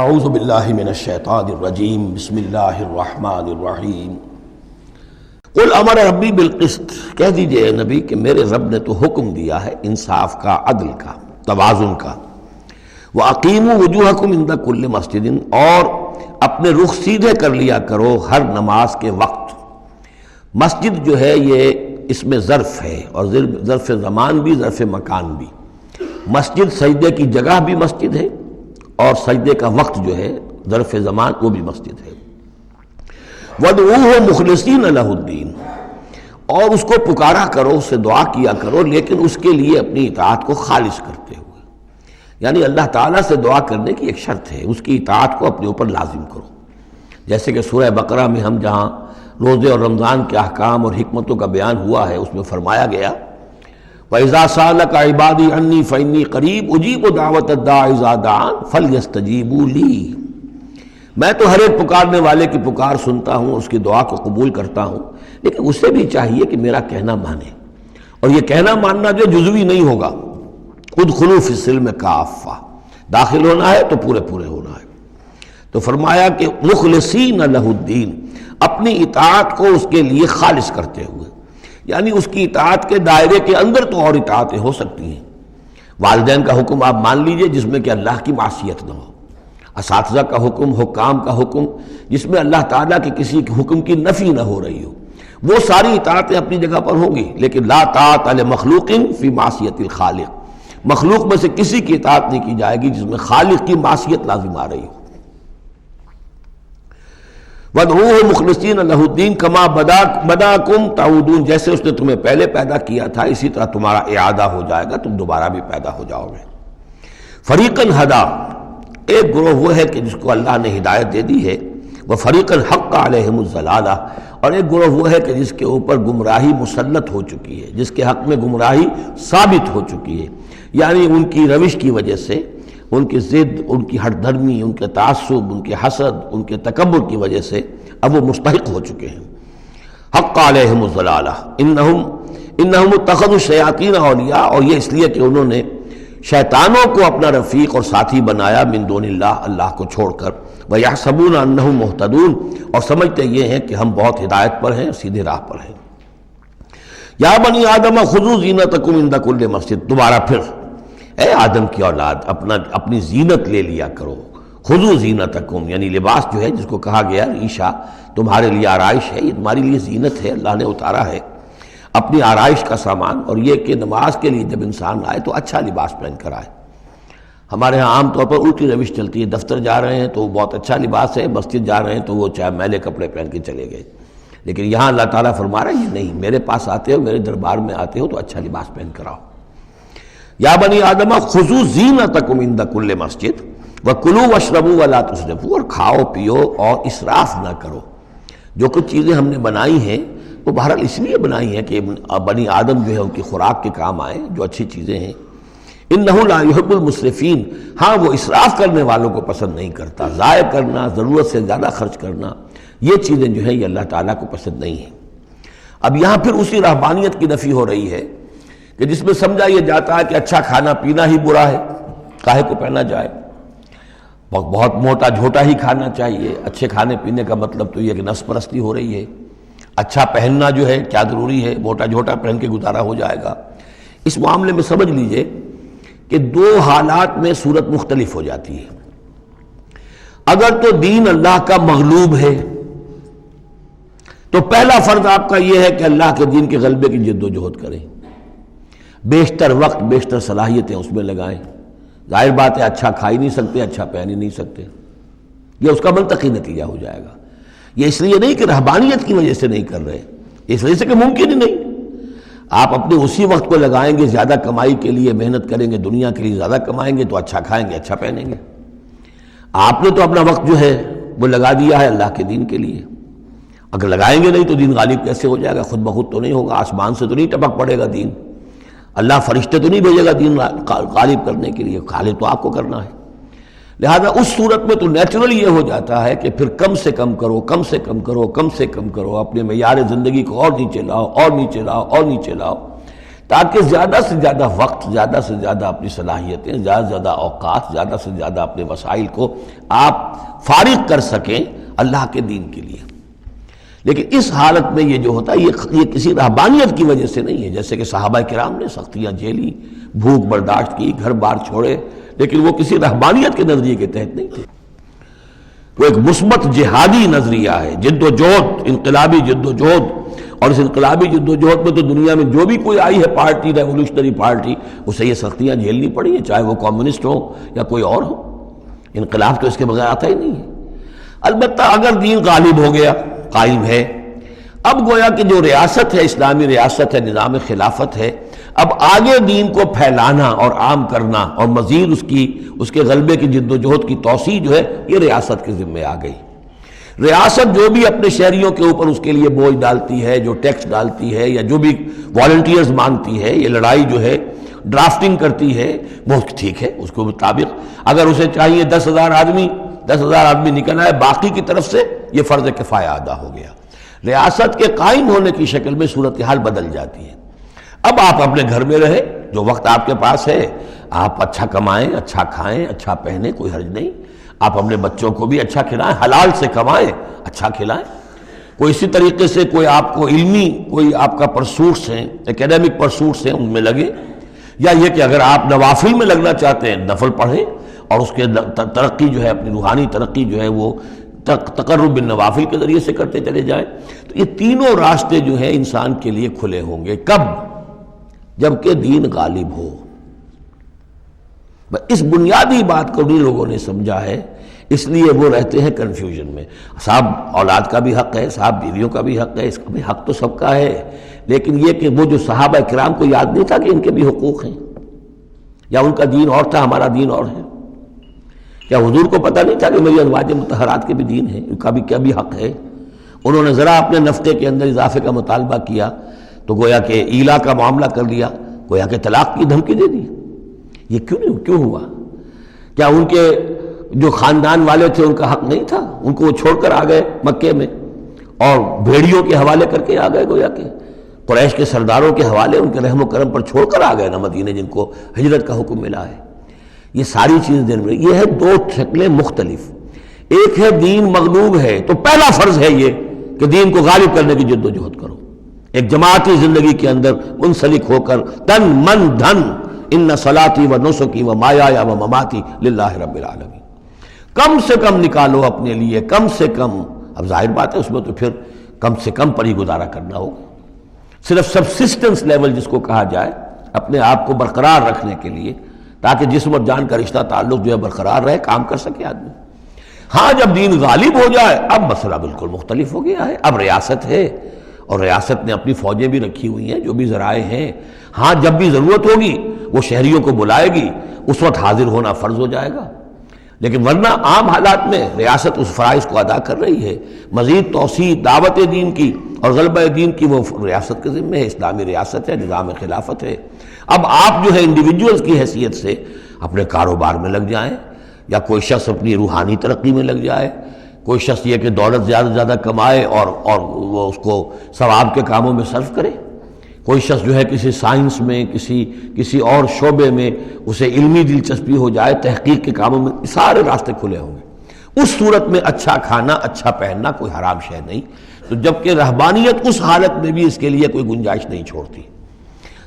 اعوذ باللہ من الشیطان الرجیم بسم اللہ الرحمن الرحیم قل امر ربی بالقسط، کہہ دیجئے اے نبی کہ میرے رب نے تو حکم دیا ہے انصاف کا، عدل کا، توازن کا۔ وَأَقِيمُوا وُجُوهَكُمْ عِنْدَ كُلِّ مَسْجِدٍ، اور اپنے رخ سیدھے کر لیا کرو ہر نماز کے وقت۔ مسجد جو ہے یہ اس میں ظرف ہے، اور ظرف زمان بھی، ظرف مکان بھی۔ مسجد سجدے کی جگہ بھی مسجد ہے، اور سجدے کا وقت جو ہے ظرف زمان وہ بھی مسجد ہے۔ وَادْعُوهُ مُخْلِصِينَ لَهُ الدِّينَ، اور اس کو پکارا کرو، اس سے دعا کیا کرو، لیکن اس کے لیے اپنی اطاعت کو خالص کرتے ہوئے، یعنی اللہ تعالیٰ سے دعا کرنے کی ایک شرط ہے، اس کی اطاعت کو اپنے اوپر لازم کرو۔ جیسے کہ سورہ بقرہ میں ہم جہاں روزے اور رمضان کے احکام اور حکمتوں کا بیان ہوا ہے، اس میں فرمایا گیا وَإِذَا سَأَلَكَ عِبَادِي عَنِّي فَإِنِّي قَرِيبٌ أُجِيبُ دَعْوَةَ الدَّاعِ إِذَا دَعَانِ فَلْيَسْتَجِيبُوا لِي، میں تو ہر ایک پکارنے والے کی پکار سنتا ہوں، اس کی دعا کو قبول کرتا ہوں، لیکن اسے بھی چاہیے کہ میرا کہنا مانے، اور یہ کہنا ماننا جو جزوی نہیں ہوگا۔ ادخلوا فی السلم کافہ، داخل ہونا ہے تو پورے پورے ہونا ہے۔ تو فرمایا کہ مخلصین لہ الدین، اپنی اطاعت کو اس کے لیے خالص کرتے ہوئے، یعنی اس کی اطاعت کے دائرے کے اندر تو اور اطاعتیں ہو سکتی ہیں۔ والدین کا حکم آپ مان لیجئے جس میں کہ اللہ کی معصیت نہ ہو، اساتذہ کا حکم، حکام کا حکم جس میں اللہ تعالیٰ کے کسی حکم کی نفی نہ ہو رہی ہو، وہ ساری اطاعتیں اپنی جگہ پر ہوں گی، لیکن لا طاعۃ لمخلوق فی معصیت الخالق، مخلوق میں سے کسی کی اطاعت نہیں کی جائے گی جس میں خالق کی معصیت لازم آ رہی ہو۔ وَادْعُوهُ مُخْلِصِينَ لَهُ الدِّينَ كَمَا بَدَأَكُمْ تَعُودُونَ، جیسے اس نے تمہیں پہلے پیدا کیا تھا اسی طرح تمہارا اعادہ ہو جائے گا، تم دوبارہ بھی پیدا ہو جاؤ گے۔ فَرِيقًا هَدَىٰ، ایک گروہ وہ ہے کہ جس کو اللہ نے ہدایت دے دی ہے، وَفَرِيقًا حَقَّ عَلَيْهِمُ الضَّلَالَةُ، اور ایک گروہ وہ ہے کہ جس کے اوپر گمراہی مسلط ہو چکی ہے، جس کے حق میں گمراہی ثابت ہو چکی ہے، یعنی ان کی روش کی وجہ سے، ان کی ضد، ان کی ہٹ دھرمی، ان کے تعصب، ان کے حسد، ان کے تکبر کی وجہ سے اب وہ مستحق ہو چکے ہیں۔ حق علیہم الضلالہ انہم اتخذوا الشیاطین اولیاء، اور یہ اس لیے کہ انہوں نے شیطانوں کو اپنا رفیق اور ساتھی بنایا، من دون اللہ، اللہ کو چھوڑ کر، ویحسبون انہم مہتدون، اور سمجھتے یہ ہیں کہ ہم بہت ہدایت پر ہیں، سیدھے راہ پر ہیں۔ یا بنی آدم خذوا زینتکم عند کل مسجد، دوبارہ پھر اے آدم کی اولاد اپنی زینت لے لیا کرو۔ خذوا زینتکم، یعنی لباس جو ہے جس کو کہا گیا ریشہ تمہارے لیے آرائش ہے، یہ تمہاری لیے زینت ہے، اللہ نے اتارا ہے اپنی آرائش کا سامان، اور یہ کہ نماز کے لیے جب انسان آئے تو اچھا لباس پہن کر آئے۔ ہمارے ہاں عام طور پر الٹی روش چلتی ہے، دفتر جا رہے ہیں تو وہ بہت اچھا لباس ہے، مسجد جا رہے ہیں تو وہ چاہے میلے کپڑے پہن کے چلے گئے، لیکن یہاں اللہ تعالیٰ فرما رہا ہے یہ نہیں، میرے پاس آتے ہو، میرے دربار میں آتے ہو تو اچھا لباس پہن کر آؤ۔ یا بنی آدم خذوا زینتکم عند کل مسجد وکلوا واشربوا ولا تسرفوا، اور کھاؤ پیو اور اسراف نہ کرو۔ جو کچھ چیزیں ہم نے بنائی ہیں وہ بہرحال اس لیے بنائی ہیں کہ بنی آدم جو ہے ان کی خوراک کے کام آئیں، جو اچھی چیزیں ہیں۔ انہ لا يحب المسرفین، ہاں وہ اسراف کرنے والوں کو پسند نہیں کرتا، ضائع کرنا، ضرورت سے زیادہ خرچ کرنا، یہ چیزیں جو ہیں یہ اللہ تعالیٰ کو پسند نہیں ہیں۔ اب یہاں پھر اسی رہبانیت کی نفی ہو رہی ہے کہ جس میں سمجھا یہ جاتا ہے کہ اچھا کھانا پینا ہی برا ہے، کاہے کو پہنا جائے، بہت موٹا جھوٹا ہی کھانا چاہیے۔ اچھے کھانے پینے کا مطلب تو یہ کہ نفس پرستی ہو رہی ہے۔ اچھا پہننا جو ہے کیا ضروری ہے، موٹا جھوٹا پہن کے گزارا ہو جائے گا۔ اس معاملے میں سمجھ لیجئے کہ دو حالات میں صورت مختلف ہو جاتی ہے۔ اگر تو دین اللہ کا مغلوب ہے تو پہلا فرض آپ کا یہ ہے کہ اللہ کے دین کے غلبے کی جد و جہد کریں، بیشتر وقت بیشتر صلاحیتیں اس میں لگائیں۔ ظاہر بات ہے اچھا کھا ہی نہیں سکتے، اچھا پہن ہی نہیں سکتے، یہ اس کا منطقی نتیجہ ہو جائے گا۔ یہ اس لیے نہیں کہ رہبانیت کی وجہ سے نہیں کر رہے، اس وجہ سے کہ ممکن ہی نہیں۔ آپ اپنے اسی وقت کو لگائیں گے زیادہ کمائی کے لیے، محنت کریں گے دنیا کے لیے، زیادہ کمائیں گے تو اچھا کھائیں گے، اچھا پہنیں گے۔ آپ نے تو اپنا وقت جو ہے وہ لگا دیا ہے اللہ کے دین کے لیے، اگر لگائیں گے نہیں تو دین غالب کیسے ہو جائے گا؟ خود بخود تو نہیں ہوگا، آسمان سے تو نہیں ٹپک پڑے گا دین، اللہ فرشتے تو نہیں بھیجے گا دین غالب کرنے کے لیے، غالب تو آپ کو کرنا ہے۔ لہذا اس صورت میں تو نیچرل یہ ہو جاتا ہے کہ پھر کم سے کم کرو، کم سے کم کرو، کم سے کم کرو، اپنے معیار زندگی کو اور نیچے لاؤ اور نیچے لاؤ اور نیچے لاؤ، تاکہ زیادہ سے زیادہ وقت، زیادہ سے زیادہ اپنی صلاحیتیں، زیادہ سے زیادہ اوقات، زیادہ سے زیادہ اپنے وسائل کو آپ فارغ کر سکیں اللہ کے دین کے لیے۔ لیکن اس حالت میں یہ جو ہوتا ہے یہ کسی رہبانیت کی وجہ سے نہیں ہے، جیسے کہ صحابہ کرام نے سختیاں جھیلی، بھوک برداشت کی، گھر بار چھوڑے، لیکن وہ کسی رہبانیت کے نظریے کے تحت نہیں تھے۔ وہ ایک مثبت جہادی نظریہ ہے، جد و جہد، انقلابی جد و جہد۔ اور اس انقلابی جد و جہد میں تو دنیا میں جو بھی کوئی آئی ہے پارٹی، ریولوشنری پارٹی، اسے یہ سختیاں جھیلنی پڑی ہیں، چاہے وہ کمیونسٹ ہو یا کوئی اور ہو۔ انقلاب تو اس کے بغیر آتا ہی نہیں ہے۔ البتہ اگر دین غالب ہو گیا، قائم ہے، اب گویا کہ جو ریاست ہے، اسلامی ریاست ہے، نظام خلافت ہے، اب آگے دین کو پھیلانا اور عام کرنا اور مزید اس کے غلبے کی جد و جہد کی توسیع جو ہے یہ ریاست کے ذمہ آ گئی۔ ریاست جو بھی اپنے شہریوں کے اوپر اس کے لیے بوجھ ڈالتی ہے، جو ٹیکس ڈالتی ہے، یا جو بھی والنٹیئرز مانگتی ہے، یہ لڑائی جو ہے ڈرافٹنگ کرتی ہے، وہ ٹھیک ہے، اس کے مطابق اگر اسے چاہیے 10,000 آدمی نکل آئے، باقی کی طرف سے یہ فرض کفایہ ادا ہو گیا۔ ریاست کے قائم ہونے کی شکل میں صورتحال بدل جاتی ہے۔ اب آپ اپنے گھر میں رہے، جو وقت آپ کے پاس ہے آپ اچھا کمائیں، اچھا کھائیں، اچھا پہنیں، کوئی حرج نہیں۔ آپ اپنے بچوں کو بھی اچھا کھلائیں، حلال سے کمائیں، اچھا کھلائیں۔ کوئی اسی طریقے سے کوئی آپ کو علمی کوئی آپ کا پرسوٹس ہیں، ایکیڈیمک پرسوٹس ہیں، ان میں لگے، یا یہ کہ اگر آپ نوافل میں لگنا چاہتے ہیں نفل پڑھیں اور اس کے ترقی جو ہے، اپنی روحانی ترقی جو ہے وہ تقرب بالنوافل کے ذریعے سے کرتے چلے جائیں۔ تو یہ تینوں راستے جو ہیں انسان کے لیے کھلے ہوں گے۔ کب؟ جبکہ دین غالب ہو۔ اس بنیادی بات کو بھی لوگوں نے سمجھا ہے، اس لیے وہ رہتے ہیں کنفیوژن میں۔ صاحب اولاد کا بھی حق ہے، صاحب بیویوں کا بھی حق ہے، اس کا بھی حق تو سب کا ہے، لیکن یہ کہ وہ جو صحابہ کرام کو یاد نہیں تھا کہ ان کے بھی حقوق ہیں، یا ان کا دین اور تھا، ہمارا دین اور ہے؟ کیا حضور کو پتہ نہیں تھا کہ میری ازواج مطہرات کے بھی دین ہے، ان کا بھی کیا بھی حق ہے؟ انہوں نے ذرا اپنے نفقے کے اندر اضافے کا مطالبہ کیا تو گویا کہ ایلا کا معاملہ کر لیا، گویا کہ طلاق کی دھمکی دے دی۔ یہ کیوں ہوا؟ کیا ان کے جو خاندان والے تھے ان کا حق نہیں تھا؟ ان کو وہ چھوڑ کر آ گئے مکے میں اور بھیڑیوں کے حوالے کر کے آ گئے، گویا کہ قریش کے سرداروں کے حوالے ان کے رحم و کرم پر چھوڑ کر آ گئے نا مدینے، جن کو ہجرت کا حکم ملا ہے۔ یہ ساری چیز دین میں یہ ہے، دو شکلیں مختلف۔ ایک ہے دین مغلوب ہے تو پہلا فرض ہے یہ کہ دین کو غالب کرنے کی جد و جہد کرو، ایک جماعتی زندگی کے اندر منسلک ہو کر تن من دھن، ان صلاتی و نسکی و مایایا و مماتی للہ رب العالمین، کم سے کم نکالو اپنے لیے، کم سے کم۔ اب ظاہر بات ہے اس میں تو پھر کم سے کم پر ہی گزارا کرنا ہوگا، صرف سبسسٹنس لیول جس کو کہا جائے، اپنے آپ کو برقرار رکھنے کے لیے، تاکہ جسم اور جان کا رشتہ تعلق جو ہے برقرار رہے، کام کر سکے آدمی۔ ہاں جب دین غالب ہو جائے اب مسئلہ بالکل مختلف ہو گیا ہے، اب ریاست ہے اور ریاست نے اپنی فوجیں بھی رکھی ہوئی ہیں، جو بھی ذرائع ہیں۔ ہاں جب بھی ضرورت ہوگی وہ شہریوں کو بلائے گی، اس وقت حاضر ہونا فرض ہو جائے گا، لیکن ورنہ عام حالات میں ریاست اس فرائض کو ادا کر رہی ہے۔ مزید توسیع دعوت دین کی اور غلبہ دین کی وہ ریاست کے ذمہ ہے، اسلامی ریاست ہے، نظام خلافت ہے۔ اب آپ جو ہے انڈیویجولز کی حیثیت سے اپنے کاروبار میں لگ جائیں، یا کوئی شخص اپنی روحانی ترقی میں لگ جائے، کوئی شخص یہ کہ دولت زیادہ سے زیادہ کمائے اور وہ اس کو ثواب کے کاموں میں صرف کرے، کوئی شخص جو ہے کسی سائنس میں، کسی اور شعبے میں اسے علمی دلچسپی ہو جائے، تحقیق کے کاموں میں، سارے راستے کھلے ہوں گے۔ اس صورت میں اچھا کھانا، اچھا پہننا کوئی حرام شے نہیں، تو جبکہ رہبانیت اس حالت میں بھی اس کے لیے کوئی گنجائش نہیں چھوڑتی،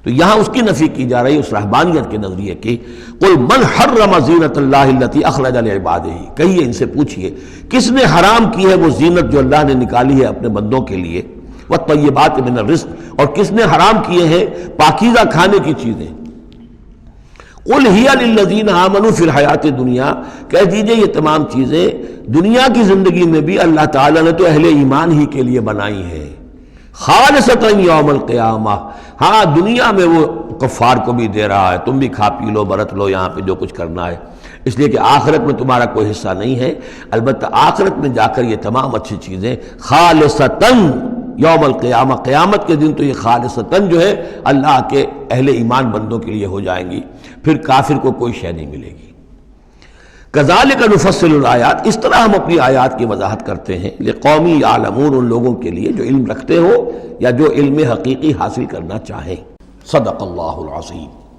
تو یہاں اس کی نفی کی جا رہی ہے اس رہبانیت کے نظریے کی۔ قل من حرم زینت اللہ التی اخرج لعبادہ، کہیے ان سے پوچھئے کس نے حرام کی ہے وہ زینت جو اللہ نے نکالی ہے اپنے بندوں کے لیے، والطیبات من الرزق، اور کس نے حرام کیے ہیں پاکیزہ کھانے کی چیزیں۔ قل ہی للذین آمنوا فی الحیات الدنیا، کہہ دیجئے یہ تمام چیزیں دنیا کی زندگی میں بھی اللہ تعالیٰ نے تو اہل ایمان ہی کے لیے بنائی ہیں، خالصتاً یوم القیامہ۔ ہاں دنیا میں وہ کفار کو بھی دے رہا ہے، تم بھی کھا پی لو، برت لو یہاں پہ جو کچھ کرنا ہے، اس لیے کہ آخرت میں تمہارا کوئی حصہ نہیں ہے، البتہ آخرت میں جا کر یہ تمام اچھی چیزیں خالصتاً یوم القیامہ، قیامت کے دن تو یہ خالصتاً جو ہے اللہ کے اہل ایمان بندوں کے لیے ہو جائیں گی، پھر کافر کو کوئی شے نہیں ملے گی۔ کذالک نفصل الآیات، اس طرح ہم اپنی آیات کی وضاحت کرتے ہیں، لقومی یعلمون، ان لوگوں کے لیے جو علم رکھتے ہو یا جو علم حقیقی حاصل کرنا چاہیں۔ صدق اللہ العظیم.